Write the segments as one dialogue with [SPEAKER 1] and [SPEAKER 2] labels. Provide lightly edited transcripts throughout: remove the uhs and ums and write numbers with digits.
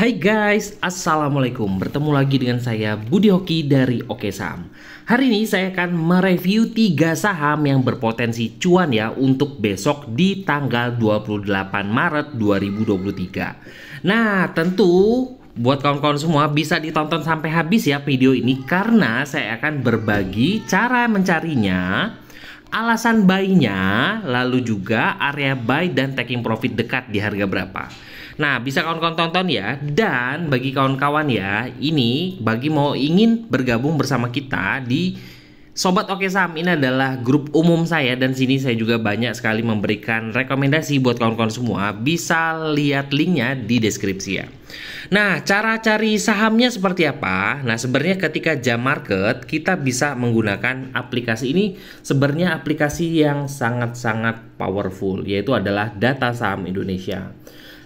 [SPEAKER 1] Hai guys, Assalamualaikum. Bertemu lagi dengan saya Budi Hoki dari Oke Saham. Hari ini saya akan mereview 3 saham yang berpotensi cuan ya untuk besok di tanggal 28 Maret 2023. Nah, tentu buat kawan-kawan semua bisa ditonton sampai habis ya video ini karena saya akan berbagi cara mencarinya, alasan buy-nya, lalu juga area buy dan taking profit dekat di harga berapa. Nah, bisa kawan-kawan tonton ya. Dan bagi kawan-kawan ya, ini bagi mau ingin bergabung bersama kita di Sobat Oke Saham, ini adalah grup umum saya dan sini saya juga banyak sekali memberikan rekomendasi buat kawan-kawan semua. Bisa lihat linknya di deskripsi ya. Nah, cara cari sahamnya seperti apa? Nah, sebenarnya ketika jam market kita bisa menggunakan aplikasi ini. Sebenarnya aplikasi yang sangat-sangat powerful, yaitu adalah Data Saham Indonesia.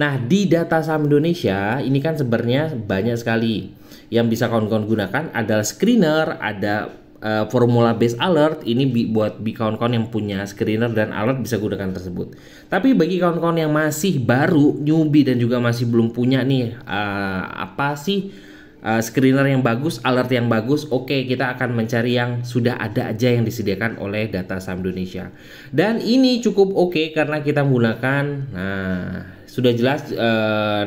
[SPEAKER 1] Nah, di Data Saham Indonesia ini kan sebenarnya banyak sekali yang bisa kawan-kawan gunakan. Ada screener, ada formula based alert. Ini buat kawan-kawan yang punya screener dan alert bisa gunakan tersebut. Tapi bagi kawan-kawan yang masih baru, newbie dan juga masih belum punya nih screener yang bagus, alert yang bagus, oke, kita akan mencari yang sudah ada aja yang disediakan oleh Data Saham Indonesia. Dan ini cukup oke karena kita menggunakan, sudah jelas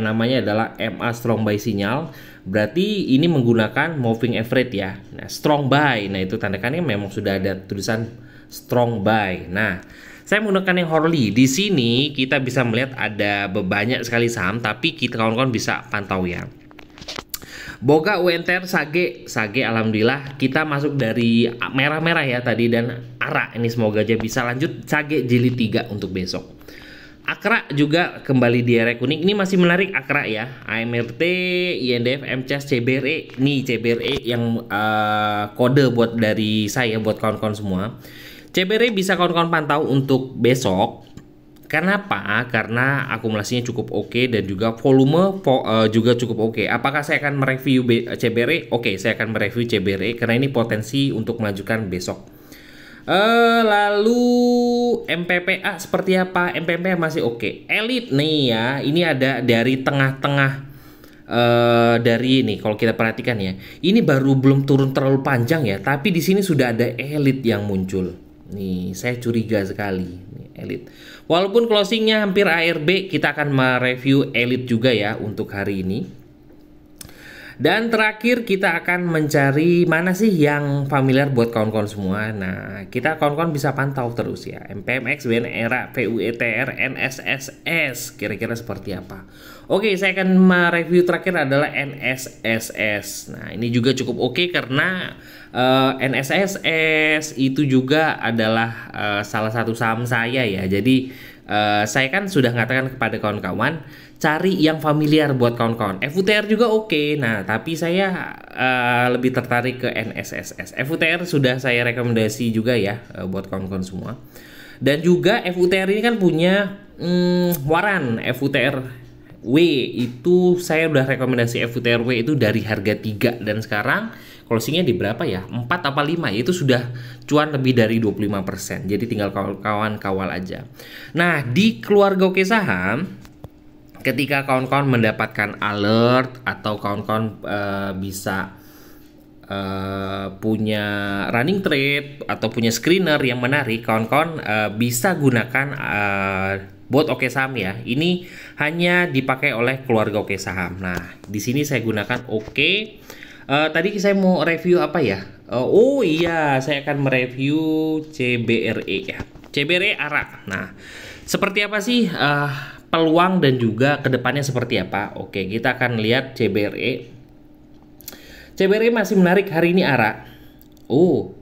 [SPEAKER 1] namanya adalah MA Strong Buy Sinyal. Berarti ini menggunakan moving average ya. Nah, strong buy. Nah, itu tandanya memang sudah ada tulisan strong buy. Nah, saya menggunakan yang hourly. Di sini kita bisa melihat ada banyak sekali saham, tapi kita kawan-kawan bisa pantau ya. Boga, UNTR, Sage alhamdulillah kita masuk dari merah-merah ya tadi, dan ARA ini semoga aja bisa lanjut Sage jilid 3 untuk besok. Akra juga kembali di area kuning. Ini masih menarik Akra ya. AMRT, INDF, MCAS, CBRE. Nih CBRE yang kode buat dari saya buat kawan-kawan semua. CBRE bisa kawan-kawan pantau untuk besok. Kenapa? Karena akumulasinya cukup oke dan juga volume juga cukup oke. Apakah saya akan mereview CBRE? Oke, saya akan mereview CBRE karena ini potensi untuk melanjutkan besok. Lalu MPPA seperti apa? MPPA masih oke. Elite nih ya, ini ada dari tengah-tengah dari ini kalau kita perhatikan ya. Ini baru belum turun terlalu panjang ya, tapi di sini sudah ada Elite yang muncul. Nih, saya curiga sekali nih, Elite. Walaupun closingnya hampir ARB, kita akan mereview Elite juga ya untuk hari ini. Dan terakhir kita akan mencari mana sih yang familiar buat kawan-kawan semua. Nah, kita kawan-kawan bisa pantau terus ya. MPMX, BNERA, VUETR, NSSS. Kira-kira seperti apa? Oke, saya akan mereview terakhir adalah NSSS. Nah, ini juga cukup oke karena NSSS itu juga adalah salah satu saham saya ya. Jadi saya kan sudah mengatakan kepada kawan-kawan cari yang familiar buat kawan-kawan. FUTR juga oke. Nah, tapi saya lebih tertarik ke NSSS. FUTR sudah saya rekomendasi juga ya buat kawan-kawan semua. Dan juga FUTR ini kan punya waran FUTR W, itu saya udah rekomendasi FUTR W itu dari harga 3 dan sekarang closingnya di berapa ya? 4 apa 5 ya, itu sudah cuan lebih dari 25%. Jadi tinggal kawan-kawan kawal aja. Nah, di keluarga Oke Saham, ketika kawan-kawan mendapatkan alert atau kawan-kawan bisa punya running trade atau punya screener yang menarik, kawan-kawan bisa gunakan bot Oke Saham ya. Ini hanya dipakai oleh keluarga Oke Saham. Nah, di sini saya gunakan Oke. Tadi saya mau review apa ya? Oh iya, saya akan mereview CBRE ya. CBRE ARA. Nah, seperti apa sih peluang dan juga kedepannya seperti apa? Oke, kita akan lihat CBRE. CBRE masih menarik hari ini ARA. Oh,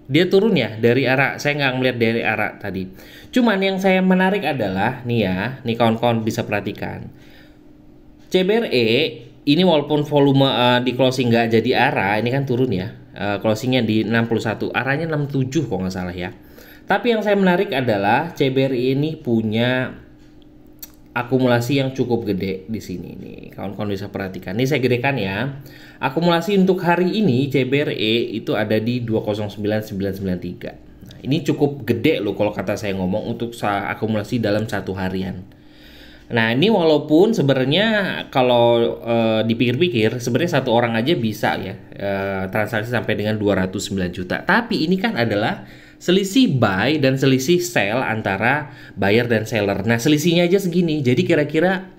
[SPEAKER 1] dia turun ya dari ARA. Saya nggak ngeliat dari ARA tadi. Cuman yang saya menarik adalah nih ya, nih kawan-kawan bisa perhatikan. CBRE ini walaupun volume di closing nggak jadi ARA, ini kan turun ya. Closingnya di 61, ARA-nya 67 kalau nggak salah ya. Tapi yang saya menarik adalah CBRE ini punya akumulasi yang cukup gede di sini nih. Kawan-kawan bisa perhatikan. Ini saya gedekan ya. Akumulasi untuk hari ini CBRE itu ada di 209993. Ini cukup gede loh kalau kata saya ngomong untuk akumulasi dalam satu harian. Nah, ini walaupun sebenarnya kalau dipikir-pikir sebenarnya satu orang aja bisa ya transaksi sampai dengan 209 juta. Tapi ini kan adalah selisih buy dan selisih sell antara buyer dan seller. Nah, selisihnya aja segini. Jadi kira-kira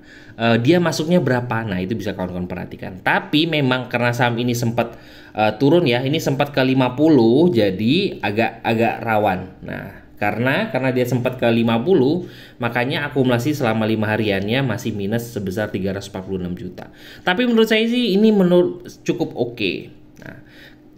[SPEAKER 1] dia masuknya berapa? Nah, itu bisa kawan-kawan perhatikan. Tapi memang karena saham ini sempat turun ya, ini sempat ke 50, jadi agak rawan. Nah, karena dia sempat ke 50, makanya akumulasi selama 5 hariannya masih minus sebesar 346 juta. Tapi menurut saya sih ini cukup oke. Nah,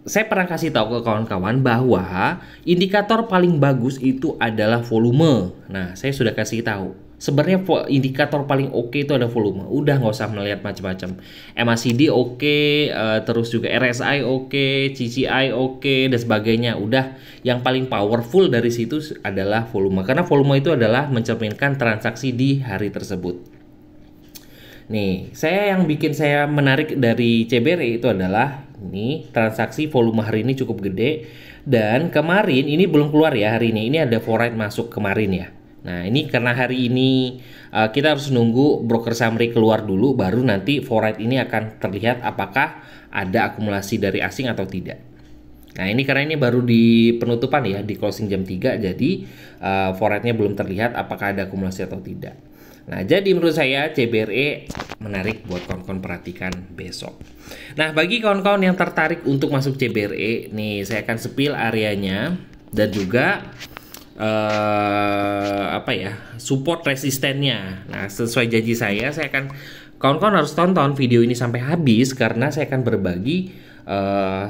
[SPEAKER 1] saya pernah kasih tahu ke kawan-kawan bahwa indikator paling bagus itu adalah volume. Nah, saya sudah kasih tahu. Sebenarnya indikator paling oke itu ada volume. Udah nggak usah melihat macam-macam. MACD oke, terus juga RSI oke, CCI oke, dan sebagainya. Udah, yang paling powerful dari situ adalah volume. Karena volume itu adalah mencerminkan transaksi di hari tersebut. Nih, yang bikin saya menarik dari CBRE itu adalah ini transaksi volume hari ini cukup gede. Dan kemarin ini belum keluar ya hari ini. Ini ada forward masuk kemarin ya. Nah, ini karena hari ini kita harus nunggu broker summary keluar dulu, baru nanti forward ini akan terlihat apakah ada akumulasi dari asing atau tidak. Nah, ini karena ini baru di penutupan ya, di closing jam 3, jadi forwardnya belum terlihat apakah ada akumulasi atau tidak. Nah, jadi menurut saya CBRE menarik buat kawan-kawan perhatikan besok. Nah, bagi kawan-kawan yang tertarik untuk masuk CBRE, nih saya akan spill areanya dan juga support resistennya. Nah, sesuai janji saya akan kawan-kawan harus tonton video ini sampai habis karena saya akan berbagi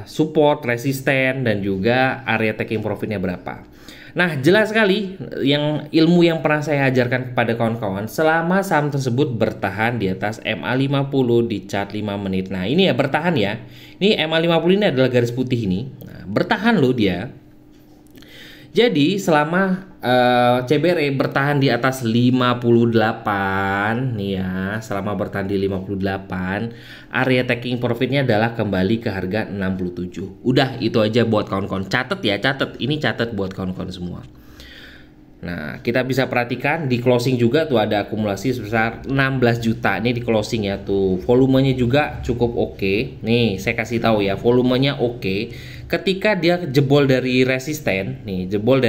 [SPEAKER 1] support, resisten, dan juga area taking profitnya berapa. Nah, jelas sekali yang ilmu yang pernah saya ajarkan kepada kawan-kawan selama saham tersebut bertahan di atas MA50 di chart 5 menit. Nah, ini ya bertahan ya. Ini MA50 ini adalah garis putih ini. Nah, bertahan loh dia. Jadi selama CBRE bertahan di atas 58 nih ya, selama bertahan di 58, area taking profitnya adalah kembali ke harga 67. Udah, itu aja buat kawan-kawan. Catat ya, catat. Ini catat buat kawan-kawan semua. Nah, kita bisa perhatikan di closing juga tuh ada akumulasi sebesar 16 juta. Ini di closing ya tuh. Volumenya juga cukup oke. Nih, saya kasih tahu ya, volumenya oke. Ketika dia jebol dari resisten, nih jebol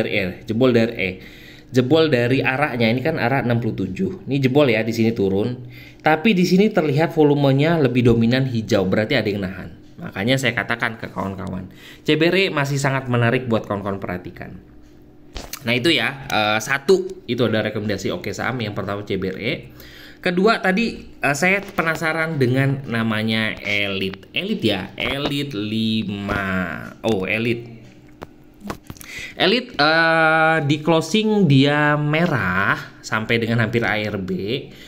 [SPEAKER 1] dari arahnya, ini kan arah 67. Ini jebol ya, di sini turun. Tapi di sini terlihat volumenya lebih dominan hijau, berarti ada yang nahan. Makanya saya katakan ke kawan-kawan, CBRE masih sangat menarik buat kawan-kawan perhatikan. Nah, itu ya, satu itu ada rekomendasi oke saham. Yang pertama CBRE. Kedua tadi saya penasaran dengan namanya Elite. Elite ya, Elite 5. Oh, Elite. Elite di closing dia merah sampai dengan hampir ARB.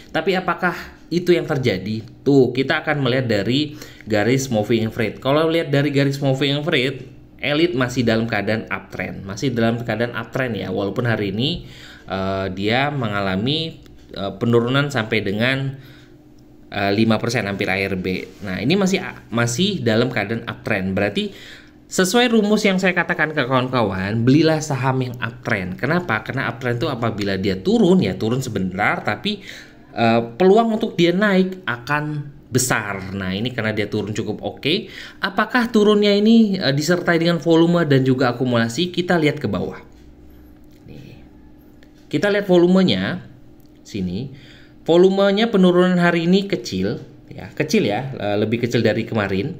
[SPEAKER 1] Tapi apakah itu yang terjadi? Tuh, kita akan melihat dari garis moving average. Kalau lihat dari garis moving average, Elite masih dalam keadaan uptrend. Masih dalam keadaan uptrend ya, walaupun hari ini dia mengalami penurunan sampai dengan 5% hampir ARB. Nah, ini masih dalam keadaan uptrend. Berarti sesuai rumus yang saya katakan ke kawan-kawan, belilah saham yang uptrend. Kenapa? Karena uptrend itu apabila dia turun ya turun sebentar, tapi peluang untuk dia naik akan besar. Nah, ini karena dia turun cukup oke. Apakah turunnya ini disertai dengan volume dan juga akumulasi? Kita lihat ke bawah. Nih. Kita lihat volumenya. Sini volumenya penurunan hari ini kecil ya, lebih kecil dari kemarin.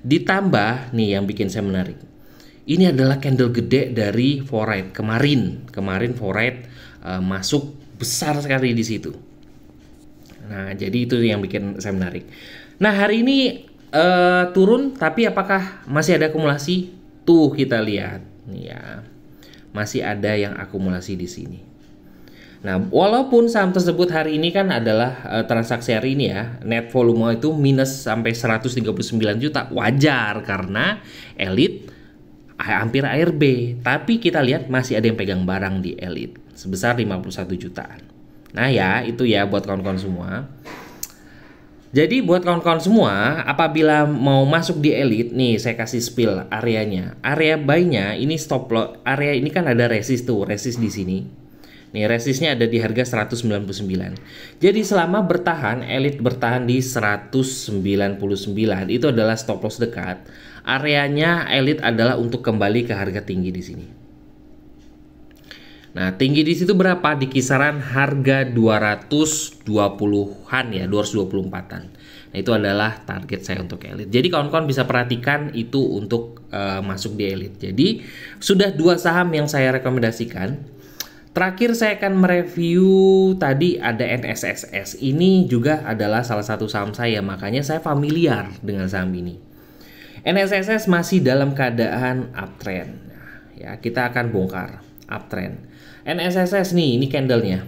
[SPEAKER 1] Ditambah nih yang bikin saya menarik, ini adalah candle gede dari forward kemarin forward masuk besar sekali di situ. Nah, jadi itu yang bikin saya menarik. Nah, hari ini turun, tapi apakah masih ada akumulasi? Tuh kita lihat nih ya, masih ada yang akumulasi di sini. Nah, walaupun saham tersebut hari ini kan adalah transaksi hari ini ya, net volume itu minus sampai 139 juta. Wajar karena Elite hampir ARB. Tapi kita lihat masih ada yang pegang barang di Elite sebesar 51 jutaan. Nah ya, itu ya buat kawan-kawan semua. Jadi buat kawan-kawan semua, apabila mau masuk di Elite, nih saya kasih spill areanya. Area buy-nya ini stop loss. Area ini kan ada resist tuh, resist di sini. Nih resistnya ada di harga 199. Jadi selama bertahan, Elite bertahan di 199 itu adalah stop loss dekat. Areanya Elite adalah untuk kembali ke harga tinggi di sini. Nah, tinggi di situ berapa? Di kisaran harga 220-an ya, 224-an. Nah, itu adalah target saya untuk Elite. Jadi kawan-kawan bisa perhatikan itu untuk masuk di Elite. Jadi sudah 2 saham yang saya rekomendasikan. Terakhir saya akan mereview tadi ada NSSS. Ini juga adalah salah satu saham saya, makanya saya familiar dengan saham ini. NSSS masih dalam keadaan uptrend. Nah, ya, kita akan bongkar uptrend. NSSS nih, ini candlenya.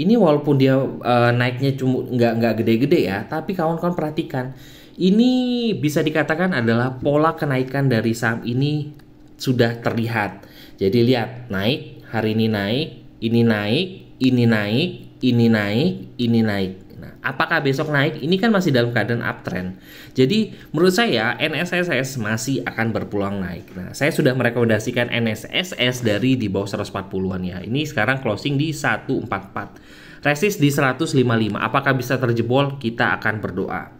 [SPEAKER 1] Ini walaupun dia naiknya cuma nggak gede-gede ya, tapi kawan-kawan perhatikan. Ini bisa dikatakan adalah pola kenaikan dari saham ini sudah terlihat. Jadi lihat, naik. Hari ini naik, ini naik, ini naik, ini naik, ini naik. Nah, apakah besok naik? Ini kan masih dalam keadaan uptrend. Jadi menurut saya NSSS masih akan berpeluang naik. Nah, saya sudah merekomendasikan NSSS dari di bawah 140-an ya. Ini sekarang closing di 144. Resist di 155. Apakah bisa terjebol? Kita akan berdoa.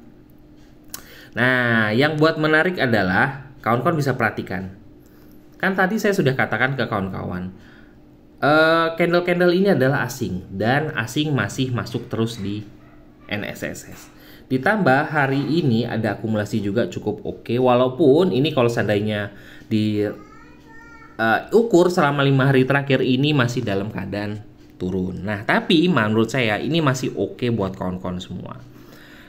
[SPEAKER 1] Nah, yang buat menarik adalah kawan-kawan bisa perhatikan. Kan tadi saya sudah katakan ke kawan-kawan. Candle-candle ini adalah asing dan asing masih masuk terus di NSSS. Ditambah hari ini ada akumulasi juga cukup oke, walaupun ini kalau seandainya di ukur selama 5 hari terakhir ini masih dalam keadaan turun. Nah, tapi menurut saya ini masih oke buat kawan-kawan semua.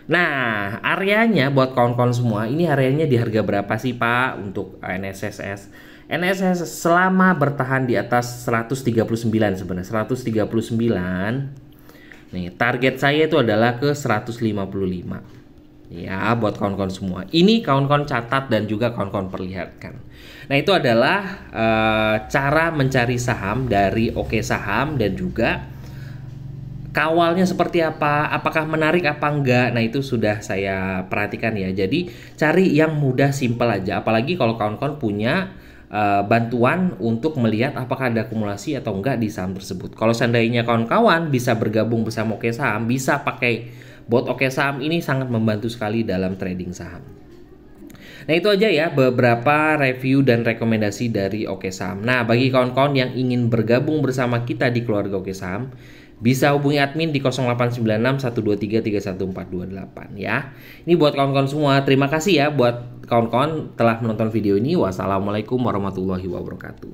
[SPEAKER 1] Nah, areanya buat kawan-kawan semua, ini areanya di harga berapa sih Pak untuk NSSS? NSSS selama bertahan di atas 139 sebenarnya, 139. Nih, target saya itu adalah ke 155. Ya, buat kawan-kawan semua. Ini kawan-kawan catat dan juga kawan-kawan perlihatkan. Nah, itu adalah cara mencari saham dari Oke Saham dan juga kawalnya seperti apa, apakah menarik apa enggak. Nah, itu sudah saya perhatikan ya. Jadi, cari yang mudah, simple aja. Apalagi kalau kawan-kawan punya bantuan untuk melihat apakah ada akumulasi atau enggak di saham tersebut. Kalau seandainya kawan-kawan bisa bergabung bersama Oke Saham, bisa pakai bot Oke Saham, ini sangat membantu sekali dalam trading saham. Nah, itu aja ya beberapa review dan rekomendasi dari Oke Saham. Nah, bagi kawan-kawan yang ingin bergabung bersama kita di keluarga Oke Saham, bisa hubungi admin di 0896 123 31428 ya. Ini buat kawan-kawan semua. Terima kasih ya buat kawan-kawan telah menonton video ini. Wassalamualaikum warahmatullahi wabarakatuh.